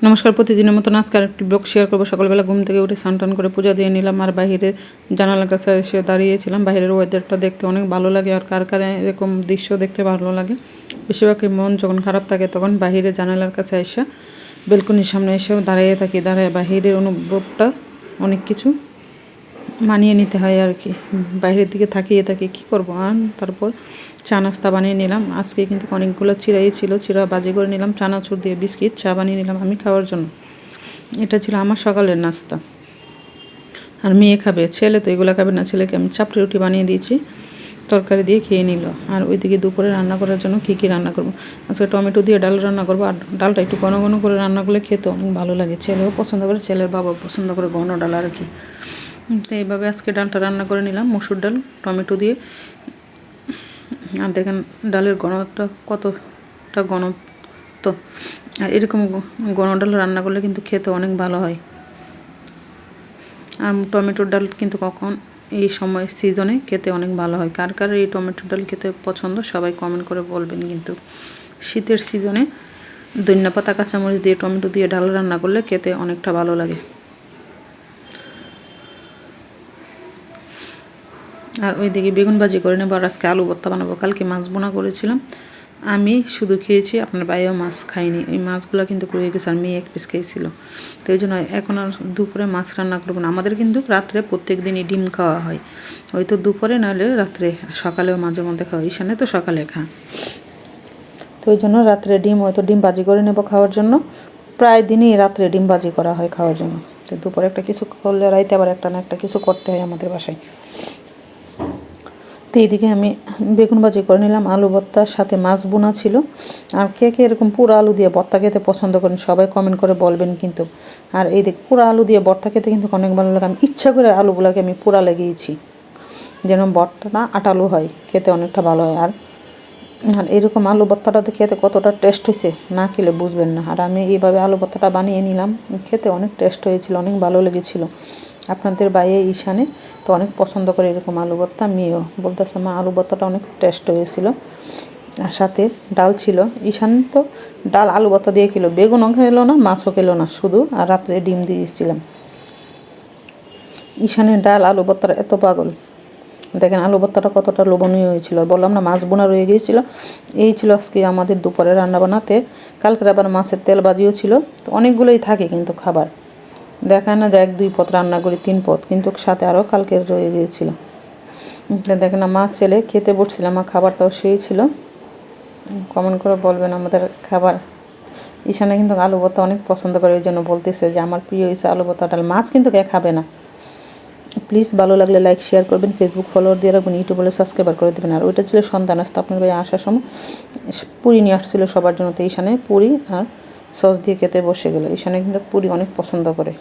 নমস্কার, প্রতিদিনের মতন আজকে আরেকটি ব্লগ শেয়ার করবো। সকালবেলা ঘুম থেকে উঠে স্নান টান করে পূজা দিয়ে নিলাম, আর বাইরে জানালার কাছে এসে দাঁড়িয়েছিলাম। বাইরের ওয়েদারটা দেখতে অনেক ভালো লাগে, আর কার কার এরকম দৃশ্য দেখতে ভালো লাগে। বেশিরভাগই মন যখন খারাপ থাকে তখন বাইরে জানালার কাছে এসে বেলকনির সামনে এসেও দাঁড়িয়ে থাকি। দাঁড়ায় বাইরের অনুভবটা অনেক কিছু মানিয়ে নিতে হয় আর কি। বাইরের দিকে তাকিয়ে থাকি, কী করবো। আর তারপর চা নাস্তা বানিয়ে নিলাম। আজকে কিন্তু অনেকগুলো চিড়াই ছিল, চিড়া বাজি করে নিলাম, চানাচুর দিয়ে বিস্কিট চা বানিয়ে নিলাম আমি খাওয়ার জন্য। এটা ছিল আমার সকালের নাস্তা। আর মেয়ে খাবে, ছেলে তো এগুলো খাবে না। ছেলেকে আমি চাপড়ি রুটি বানিয়ে দিয়েছি, তরকারি দিয়ে খেয়ে নিল। আর ওইদিকে দুপুরে রান্না করার জন্য কী কী রান্না করবো, আজকে টমেটো দিয়ে ডাল রান্না করবো। আর ডালটা একটু ঘন ঘন করে রান্না করলে খেতে অনেক ভালো লাগে। ছেলেও পছন্দ করে, ছেলের বাবাও পছন্দ করে ঘন ডাল আর কি। তো এইভাবে আজকে ডালটা রান্না করে নিলাম, মসুর ডাল টমেটো দিয়ে। আর দেখেন ডালের ঘনটা কতটা ঘন। তো আর এরকম ঘন ডাল রান্না করলে কিন্তু খেতে অনেক ভালো হয়। আর টমেটোর ডাল কিন্তু কখন এই সময় সিজনে খেতে অনেক ভালো হয়। কার কার এই টমেটোর ডাল খেতে পছন্দ সবাই কমেন্ট করে বলবেন। কিন্তু শীতের সিজনে ধনিয়া পাতা কাঁচামরিচ দিয়ে টমেটো দিয়ে ডাল রান্না করলে খেতে অনেকটা ভালো লাগে। আর ওইদিকে বেগুন ভাজি করে নেবো, আর আজকে আলু ভর্তা বানাবো। কালকে মাছ বোনা করেছিলাম, আমি শুধু খেয়েছি, আপনার ভাইও মাছ খাইনি। এই মাছগুলো কিন্তু রয়ে গেছে, আর মেয়ে এক পিস খেয়েছিল। তো এই জন্য এখন আর দুপুরে মাছ রান্না করবো না। আমাদের কিন্তু রাত্রে প্রত্যেক দিনই ডিম খাওয়া হয়, হয়তো দুপুরে নাহলে রাত্রে, সকালেও মাঝে মধ্যে খাওয়া। ঈশানে তো সকালে তো ওই জন্য রাত্রে ডিম, হয়তো ডিম ভাজি করে নেবো খাওয়ার জন্য। প্রায় দিনই রাত্রে ডিম ভাজি করা হয় খাওয়ার জন্য। তো দুপুরে একটা কিছু করলে রাইতে আবার একটা না একটা কিছু করতে হয় আমাদের বাসায়। তো এইদিকে আমি বেগুন ভাজি করে নিলাম, আলু ভর্তার সাথে মাছ বোনা ছিল। আর কে কে এরকম পুরো আলু দিয়ে ভর্তা খেতে পছন্দ করেন সবাই কমেন্ট করে বলবেন কিন্তু। আর এইদিকে পুরো আলু দিয়ে ভর্তা খেতে কিন্তু অনেক ভালো লাগে। আমি ইচ্ছা করে আলুগুলোকে আমি পুরা লাগিয়েছি, যেন ভর্তাটা আটালু হয়, খেতে অনেকটা ভালো হয়। আর আর এরকম আলু ভর্তাটাতে খেতে কতটা টেস্ট হয়েছে না খেলে বুঝবেন না। আর আমি এইভাবে আলু ভর্তাটা বানিয়ে নিলাম, খেতে অনেক টেস্ট হয়েছিল, অনেক ভালো লেগেছিল। আপনাদের বাইরে ঈশানে তো অনেক পছন্দ করে এরকম আলু ভর্তা। মেয়েও বলতেছে মা আলু ভর্তাটা অনেক টেস্ট হয়েছিল। আর সাথে ডাল ছিল। ঈশান তো ডাল আলু ভর্তা দিয়ে খেলো, বেগুনও খেলো না, মাছও খেলো না শুধু। আর রাত্রে ডিম দিয়েছিলাম। ঈশানের ডাল আলু ভর্তার এত পাগল। দেখেন আলু ভর্তাটা কতটা লোভনীয় হয়েছিল। বললাম না মাছ বোনা রয়ে গিয়েছিল। এই ছিল আজকে আমাদের দুপুরে রান্না বানাতে। কালকের আবার মাছের তেল ভাজিও ছিল। তো অনেকগুলোই থাকে কিন্তু খাবার, দেখায় না যে 1-2 পদ রান্না করি, 3 পদ, কিন্তু সাথে আরও কালকের রয়ে গিয়েছিল। দেখেন না মাছ ছেলে খেতে বসছিলাম, আমার খাবারটাও সেই ছিল। কমেন্ট করে বলবেন আমাদের খাবার। ঈশানে কিন্তু আলু ভর্তা অনেক পছন্দ করে, ওই জন্য বলতেছে যে আমার প্রিয় হয়েছে আলু ভর্তা ডাল। মাছ কিন্তু কে খাবে না। প্লিজ ভালো লাগলে লাইক শেয়ার করবেন, ফেসবুক ফলোয়ার দিয়ে রাখবেন, ইউটিউব বলে সাবস্ক্রাইবার করে দেবেন। আর ওইটা ছিল সন্ধ্যা নাস্তা। আপনার ভাই আসার সময় পুরি নিয়ে আসছিল সবার জন্য। তো ঈশানে পুরি আর সস দিয়ে খেতে বসে গেলো। ঈশানে কিন্তু পুরি অনেক পছন্দ করে।